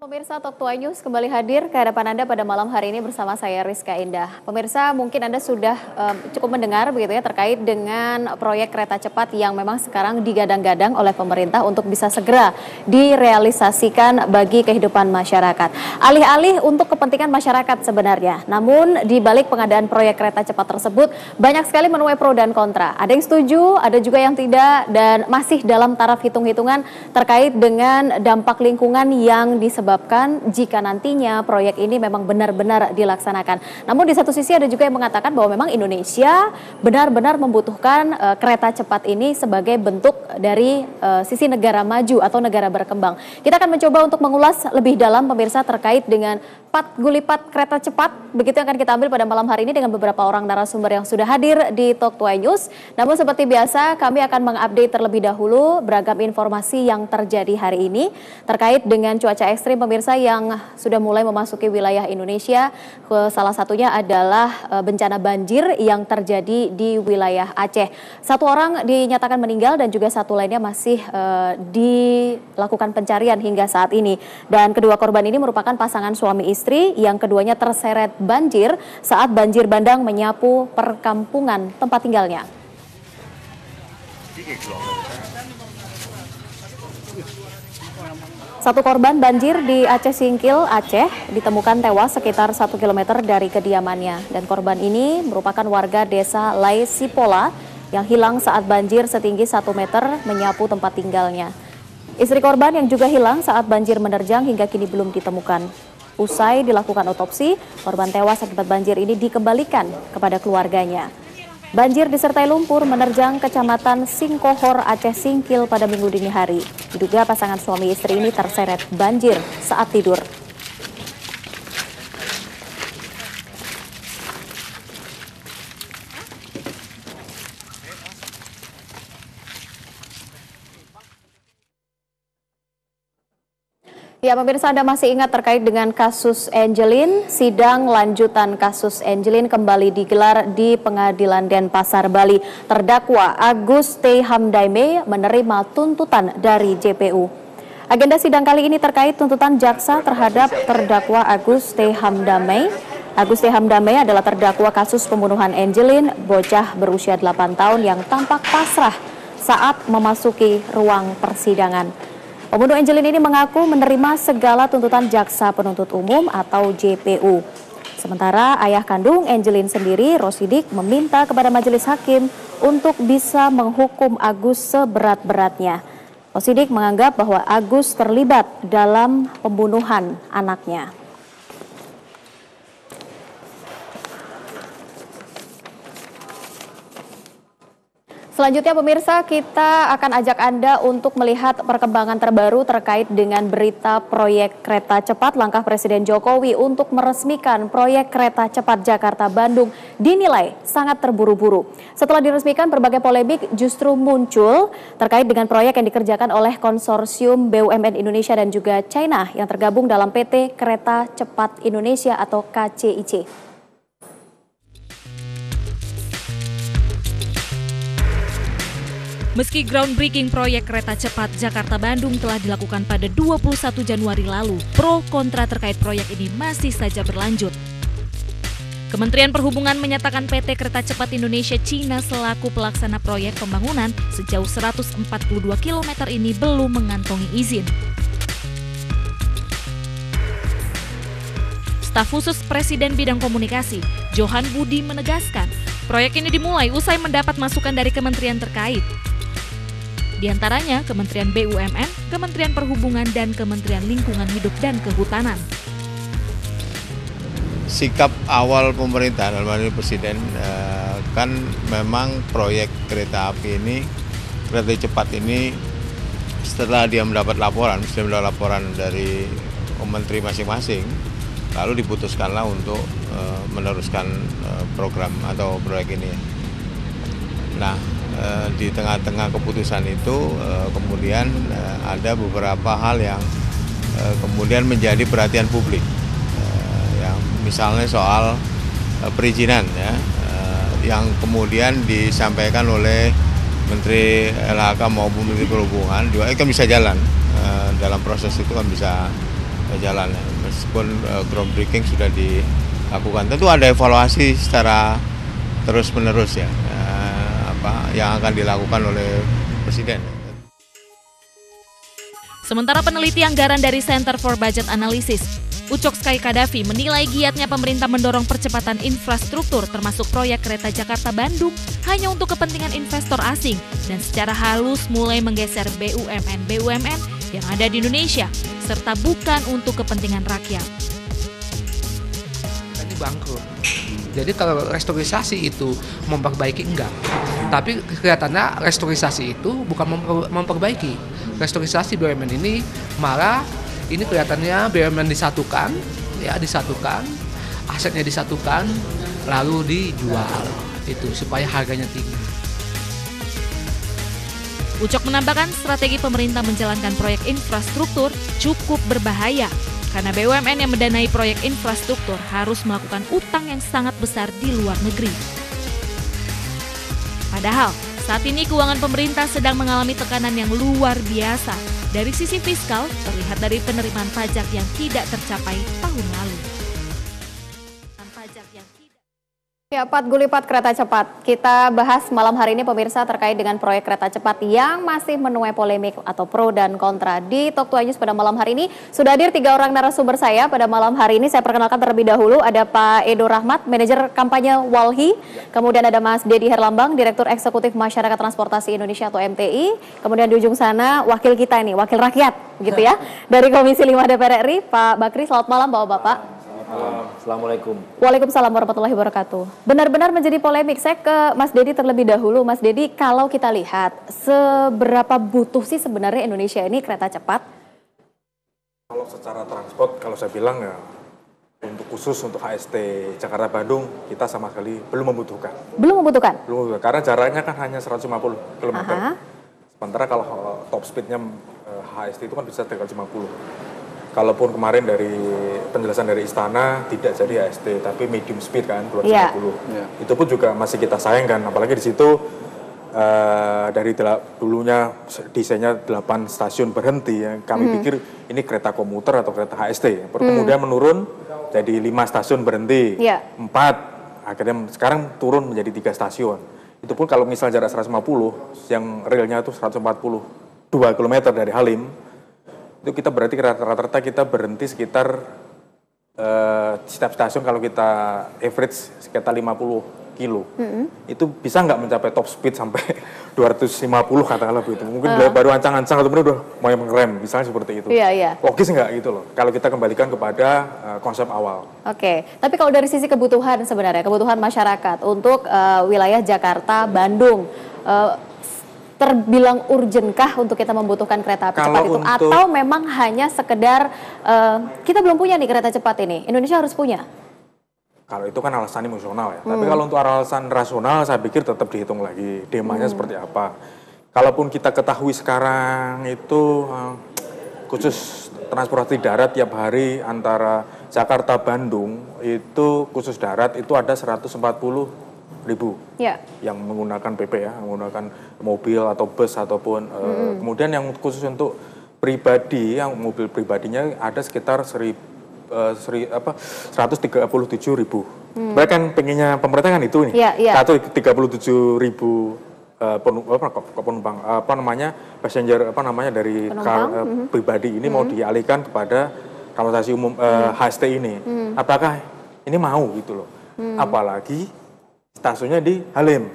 Pemirsa Top Tua News kembali hadir ke hadapan Anda pada malam hari ini bersama saya Rizka Indah. Pemirsa, mungkin Anda sudah cukup mendengar begitu ya terkait dengan proyek kereta cepat yang memang sekarang digadang-gadang oleh pemerintah untuk bisa segera direalisasikan bagi kehidupan masyarakat. Alih-alih untuk kepentingan masyarakat sebenarnya. Namun di balik pengadaan proyek kereta cepat tersebut banyak sekali menuai pro dan kontra. Ada yang setuju, ada juga yang tidak dan masih dalam taraf hitung-hitungan terkait dengan dampak lingkungan yang disebabkan jika nantinya proyek ini memang benar-benar dilaksanakan. Namun di satu sisi ada juga yang mengatakan bahwa memang Indonesia benar-benar membutuhkan kereta cepat ini sebagai bentuk dari sisi negara maju atau negara berkembang. Kita akan mencoba untuk mengulas lebih dalam pemirsa terkait dengan gulipat kereta cepat, begitu yang akan kita ambil pada malam hari ini dengan beberapa orang narasumber yang sudah hadir di Top Tua News. Namun seperti biasa kami akan mengupdate terlebih dahulu beragam informasi yang terjadi hari ini terkait dengan cuaca ekstrim pemirsa yang sudah mulai memasuki wilayah Indonesia. Salah satunya adalah bencana banjir yang terjadi di wilayah Aceh. Satu orang dinyatakan meninggal dan juga satu lainnya masih dilakukan pencarian hingga saat ini. Dan kedua korban ini merupakan pasangan suami istri yang keduanya terseret banjir saat banjir bandang menyapu perkampungan tempat tinggalnya. Satu korban banjir di Aceh Singkil, Aceh, ditemukan tewas sekitar 1 km dari kediamannya. Dan korban ini merupakan warga desa Lai Sipola yang hilang saat banjir setinggi 1 meter menyapu tempat tinggalnya. Istri korban yang juga hilang saat banjir menerjang hingga kini belum ditemukan. Usai dilakukan otopsi, korban tewas akibat banjir ini dikembalikan kepada keluarganya. Banjir disertai lumpur menerjang Kecamatan Singkohor, Aceh Singkil pada Minggu dini hari. Diduga pasangan suami istri ini terseret banjir saat tidur. Ya, pemirsa, Anda masih ingat terkait dengan kasus Angelin? Sidang lanjutan kasus Angelin kembali digelar di Pengadilan Denpasar, Bali. Terdakwa Agus T. Hamdaime menerima tuntutan dari JPU. Agenda sidang kali ini terkait tuntutan jaksa terhadap terdakwa Agus T. Hamdaime. Agus T. Hamdaime adalah terdakwa kasus pembunuhan Angelin, bocah berusia 8 tahun yang tampak pasrah saat memasuki ruang persidangan. Pembunuh Angelin ini mengaku menerima segala tuntutan jaksa penuntut umum atau JPU. Sementara ayah kandung Angelin sendiri, Rosidik, meminta kepada majelis hakim untuk bisa menghukum Agus seberat-beratnya. Rosidik menganggap bahwa Agus terlibat dalam pembunuhan anaknya. Selanjutnya pemirsa, kita akan ajak Anda untuk melihat perkembangan terbaru terkait dengan berita proyek kereta cepat. Langkah Presiden Jokowi untuk meresmikan proyek kereta cepat Jakarta-Bandung dinilai sangat terburu-buru. Setelah diresmikan, berbagai polemik justru muncul terkait dengan proyek yang dikerjakan oleh konsorsium BUMN Indonesia dan juga China yang tergabung dalam PT Kereta Cepat Indonesia atau KCIC. Meski groundbreaking proyek kereta cepat Jakarta-Bandung telah dilakukan pada 21 Januari lalu, pro kontra terkait proyek ini masih saja berlanjut. Kementerian Perhubungan menyatakan PT Kereta Cepat Indonesia Cina selaku pelaksana proyek pembangunan sejauh 142 km ini belum mengantongi izin. Staf khusus Presiden Bidang Komunikasi, Johan Budi menegaskan, proyek ini dimulai usai mendapat masukan dari kementerian terkait. Di antaranya Kementerian BUMN, Kementerian Perhubungan, dan Kementerian Lingkungan Hidup dan Kehutanan. Sikap awal pemerintah dalam hal ini Presiden kan memang proyek kereta api ini, kereta cepat ini setelah dia mendapat laporan dari menteri masing-masing, lalu diputuskanlah untuk meneruskan program atau proyek ini. Nah, di tengah-tengah keputusan itu kemudian ada beberapa hal yang kemudian menjadi perhatian publik, yang misalnya soal perizinan ya, yang kemudian disampaikan oleh Menteri LHK maupun Menteri Perhubungan juga kan bisa jalan dalam proses itu kan bisa jalan ya. Meskipun groundbreaking sudah dilakukan, tentu ada evaluasi secara terus-menerus ya, yang akan dilakukan oleh Presiden. Sementara peneliti anggaran dari Center for Budget Analysis, Ucok Sky Kadafi menilai giatnya pemerintah mendorong percepatan infrastruktur termasuk proyek kereta Jakarta-Bandung hanya untuk kepentingan investor asing dan secara halus mulai menggeser BUMN yang ada di Indonesia serta bukan untuk kepentingan rakyat. Ini bangkrut. Jadi kalau restrukturisasi itu memperbaiki enggak. Tapi kelihatannya restrukturisasi itu bukan memperbaiki. Restrukturisasi BUMN ini malah ini kelihatannya BUMN disatukan, asetnya disatukan, lalu dijual itu supaya harganya tinggi. Ucok menambahkan strategi pemerintah menjalankan proyek infrastruktur cukup berbahaya karena BUMN yang mendanai proyek infrastruktur harus melakukan utang yang sangat besar di luar negeri. Padahal saat ini keuangan pemerintah sedang mengalami tekanan yang luar biasa. Dari sisi fiskal, terlihat dari penerimaan pajak yang tidak tercapai tahun lalu. Ya, Pat Gulipat kereta cepat. Kita bahas malam hari ini pemirsa terkait dengan proyek kereta cepat yang masih menuai polemik atau pro dan kontra. Di Talk to News pada malam hari ini sudah hadir 3 orang narasumber saya pada malam hari ini. Saya perkenalkan terlebih dahulu ada Pak Edo Rahmat, manajer kampanye Walhi. Kemudian ada Mas Dedi Herlambang, Direktur Eksekutif Masyarakat Transportasi Indonesia atau MTI. Kemudian di ujung sana wakil kita ini, wakil rakyat gitu ya. Dari Komisi 5 DPR RI, Pak Bakri. Selamat malam Bapak-Bapak. Assalamualaikum. Waalaikumsalam warahmatullahi wabarakatuh. Benar-benar menjadi polemik. Saya ke Mas Dedi terlebih dahulu. Mas Dedi, kalau kita lihat seberapa butuh sih sebenarnya Indonesia ini kereta cepat? Kalau secara transport, kalau saya bilang ya khusus untuk HST Jakarta-Bandung kita sama sekali belum membutuhkan. Belum membutuhkan? Belum membutuhkan, karena jaraknya kan hanya 150 km. Sementara kalau top speednya HST itu kan bisa 350. Kalaupun kemarin dari penjelasan dari Istana tidak jadi HST, tapi medium speed kan 250. Yeah. Itu pun juga masih kita sayangkan, apalagi di situ dari dulunya desainnya 8 stasiun berhenti. Ya. Kami pikir ini kereta komuter atau kereta HST. Kemudian menurun jadi 5 stasiun berhenti, 4. Akhirnya sekarang turun menjadi 3 stasiun. Itu pun kalau misalnya jarak 150, yang realnya itu 142 km dari Halim, itu kita berarti rata-rata kita berhenti sekitar setiap stasiun kalau kita average sekitar 50 kilo. Itu bisa nggak mencapai top speed sampai 250 katakanlah begitu. Mungkin baru ancang-ancang atau udah mau mengerem, misalnya seperti itu. Logis nggak gitu loh, kalau kita kembalikan kepada konsep awal. Oke, tapi kalau dari sisi kebutuhan sebenarnya, kebutuhan masyarakat untuk wilayah Jakarta, Bandung, terbilang urgenkah untuk kita membutuhkan kereta api cepat itu? Atau memang hanya sekedar kita belum punya nih kereta cepat ini, Indonesia harus punya? Kalau itu kan alasan emosional ya. Tapi kalau untuk alasan rasional saya pikir tetap dihitung lagi demandnya seperti apa. Kalaupun kita ketahui sekarang itu khusus transportasi darat tiap hari antara Jakarta Bandung itu khusus darat itu ada 140.000 yang menggunakan PP ya, menggunakan mobil atau bus ataupun kemudian yang khusus untuk pribadi, yang mobil pribadinya ada sekitar 137.000. Mereka kan pengennya pemerintah kan itu nih, 137.000 penumpang passenger dari pribadi ini mau dialihkan kepada transportasi umum HST ini. Apakah ini mau gitu loh? Apalagi stasiunnya di Halim.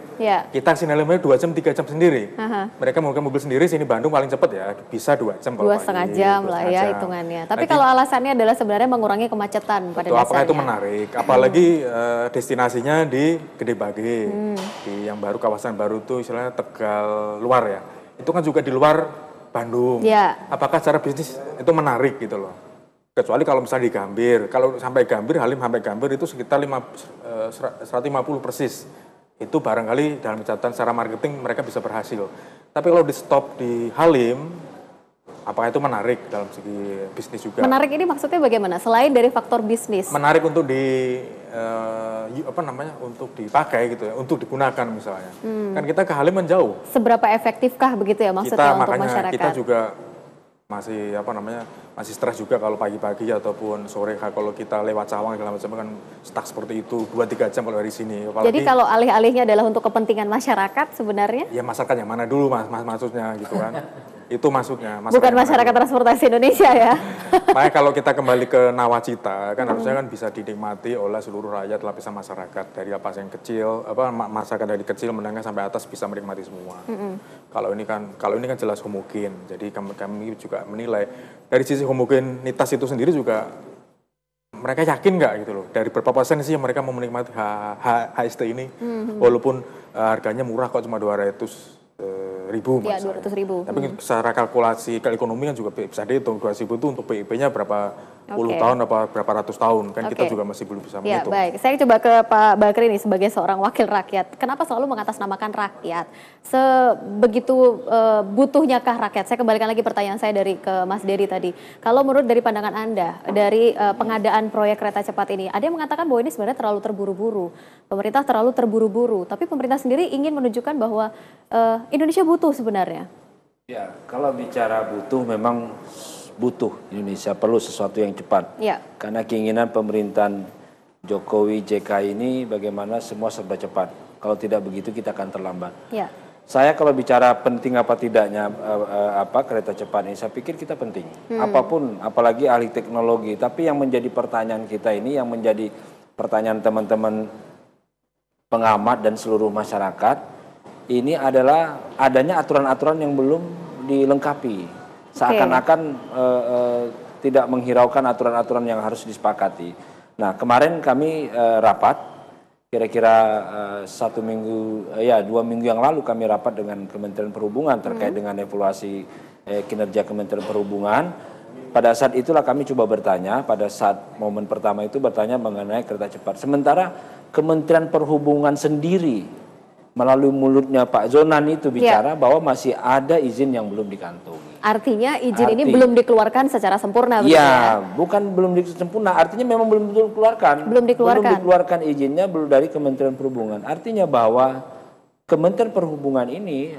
Kita sini Halimnya 2 jam 3 jam sendiri. Mereka menggunakan mobil sendiri, sini Bandung paling cepat ya bisa 2 jam. 2,5 jam lah ya hitungannya. Tapi kalau alasannya adalah sebenarnya mengurangi kemacetan pada dasarnya. Apakah itu menarik? Apalagi destinasinya di Gede Bage, di yang baru kawasan baru itu istilahnya Tegal luar ya. Itu kan juga di luar Bandung. Apakah secara bisnis itu menarik gitu loh? Kecuali kalau misalnya di Gambir, kalau sampai Gambir, Halim sampai Gambir itu sekitar 150 persis. Itu barangkali dalam catatan secara marketing mereka bisa berhasil. Tapi kalau di stop di Halim, apakah itu menarik dalam segi bisnis juga? Menarik ini maksudnya bagaimana? Selain dari faktor bisnis? Menarik untuk untuk dipakai gitu ya, untuk digunakan misalnya. Kan kita ke Halim menjauh. Seberapa efektifkah begitu ya maksudnya untuk masyarakat? Kita juga masih masih stres juga kalau pagi-pagi ataupun sore kalau kita lewat Cawang segala macam kan stuck seperti itu 2-3 jam kalau dari sini. Apalagi, jadi kalau alih-alihnya adalah untuk kepentingan masyarakat sebenarnya? Ya masyarakat yang mana dulu maksudnya gitu kan. Itu maksudnya. Bukan masyarakat transportasi Indonesia ya. Makanya kalau kita kembali ke Nawacita kan harusnya kan bisa dinikmati oleh seluruh rakyat lapisan masyarakat dari yang kecil, masyarakat dari kecil menengah sampai atas bisa menikmati semua. Kalau ini kan jelas homogen. Jadi kami juga menilai dari sisi homogenitas itu sendiri juga mereka yakin nggak gitu loh dari berapa persen sih mereka mau menikmati HST ini walaupun harganya murah kok cuma 200.000 ya, 200.000. Tapi secara kalkulasi keekonomian juga bisa dihitung 200.000 itu untuk PIP-nya berapa puluh tahun apa berapa ratus tahun kan kita juga masih belum bisa menghitung. Ya, baik. Saya coba ke Pak Bakri nih sebagai seorang wakil rakyat. Kenapa selalu mengatasnamakan rakyat? Sebegitu butuhnyakah rakyat? Saya kembalikan lagi pertanyaan saya ke Mas Dery tadi. Kalau menurut dari pandangan Anda dari pengadaan proyek kereta cepat ini, ada yang mengatakan bahwa ini sebenarnya terlalu terburu-buru. Pemerintah terlalu terburu-buru, tapi pemerintah sendiri ingin menunjukkan bahwa Indonesia butuh sebenarnya. Ya, kalau bicara butuh memang butuh Indonesia perlu sesuatu yang cepat. Ya. Karena keinginan pemerintahan Jokowi JK ini bagaimana semua serba cepat. Kalau tidak begitu kita akan terlambat. Ya. Saya kalau bicara penting apa tidaknya kereta cepat ini, saya pikir kita penting. Apapun, apalagi ahli teknologi. Tapi yang menjadi pertanyaan kita ini, yang menjadi pertanyaan teman-teman pengamat dan seluruh masyarakat, ini adalah adanya aturan-aturan yang belum dilengkapi. Seakan-akan tidak menghiraukan aturan-aturan yang harus disepakati. Nah, kemarin kami rapat, kira-kira 2 minggu yang lalu kami rapat dengan Kementerian Perhubungan terkait dengan evaluasi kinerja Kementerian Perhubungan. Pada saat itulah kami coba bertanya, pada saat momen pertama itu bertanya mengenai kereta cepat. Sementara Kementerian Perhubungan sendiri melalui mulutnya Pak Zonan itu bicara bahwa masih ada izin yang belum dikantongi. Artinya izin ini belum dikeluarkan secara sempurna begitu ya? Bukan belum sempurna, artinya memang belum dikeluarkan. Belum dikeluarkan izinnya belum dari Kementerian Perhubungan. Artinya bahwa Kementerian Perhubungan ini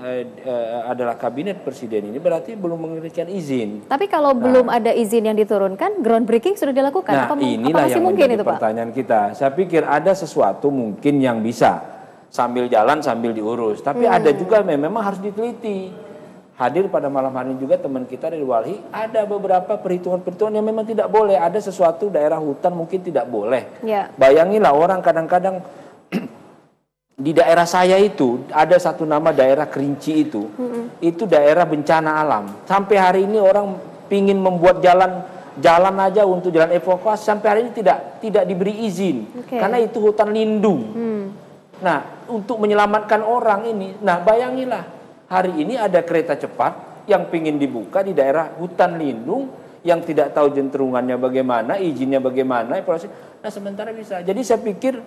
adalah kabinet presiden ini berarti belum memberikan izin. Tapi kalau belum ada izin yang diturunkan, groundbreaking sudah dilakukan. Nah, inilah yang menjadi pertanyaan kita. Saya pikir ada sesuatu mungkin yang bisa sambil jalan sambil diurus. Tapi ada juga memang harus diteliti. Hadir pada malam hari ini juga teman kita dari Walhi, ada beberapa perhitungan-perhitungan yang memang tidak boleh. Ada sesuatu daerah hutan mungkin tidak boleh. Ya. Bayangilah orang kadang-kadang di daerah saya itu ada satu nama daerah Kerinci itu daerah bencana alam. Sampai hari ini orang pingin membuat jalan aja untuk jalan evakuasi, sampai hari ini tidak diberi izin karena itu hutan lindung. Nah, untuk menyelamatkan orang ini, nah bayangilah hari ini ada kereta cepat yang pingin dibuka di daerah hutan lindung yang tidak tahu jenterungannya bagaimana, izinnya bagaimana, nah sementara bisa. Jadi saya pikir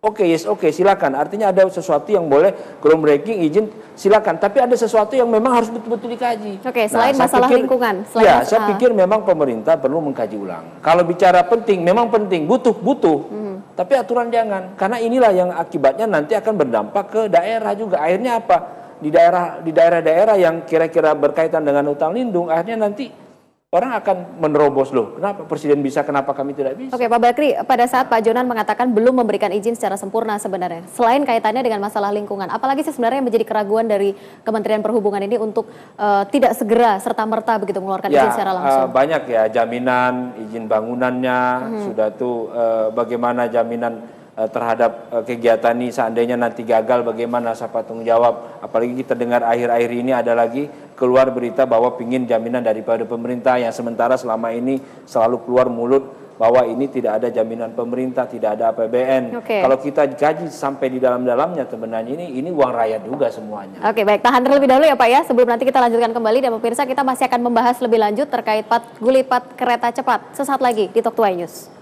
oke, silakan. Artinya ada sesuatu yang boleh groundbreaking, izin, silakan. Tapi ada sesuatu yang memang harus betul-betul dikaji. Selain masalah lingkungan. Saya pikir memang pemerintah perlu mengkaji ulang. Kalau bicara penting, memang penting, butuh. Tapi aturan jangan. Karena inilah yang akibatnya nanti akan berdampak ke daerah juga. Akhirnya apa? Di daerah-daerah yang kira-kira berkaitan dengan hutan lindung, akhirnya nanti orang akan menerobos loh. Kenapa presiden bisa, kenapa kami tidak bisa? Oke, Pak Bakri, pada saat Pak Jonan mengatakan belum memberikan izin secara sempurna sebenarnya, selain kaitannya dengan masalah lingkungan, apalagi sih sebenarnya yang menjadi keraguan dari Kementerian Perhubungan ini untuk tidak segera serta-merta begitu mengeluarkan izin secara langsung? Banyak ya, jaminan, izin bangunannya, sudah tuh bagaimana jaminan terhadap kegiatan ini seandainya nanti gagal bagaimana siapa tanggung jawab. Apalagi kita dengar akhir-akhir ini ada lagi keluar berita bahwa pingin jaminan daripada pemerintah yang sementara selama ini selalu keluar mulut bahwa ini tidak ada jaminan pemerintah, tidak ada APBN. Kalau kita gaji sampai di dalam-dalamnya sebenarnya ini uang rakyat juga semuanya. Oke, baik, tahan terlebih dahulu ya Pak ya, sebelum nanti kita lanjutkan kembali. Dan pemirsa, kita masih akan membahas lebih lanjut terkait Gulipat kereta cepat sesaat lagi di Talk 2 News.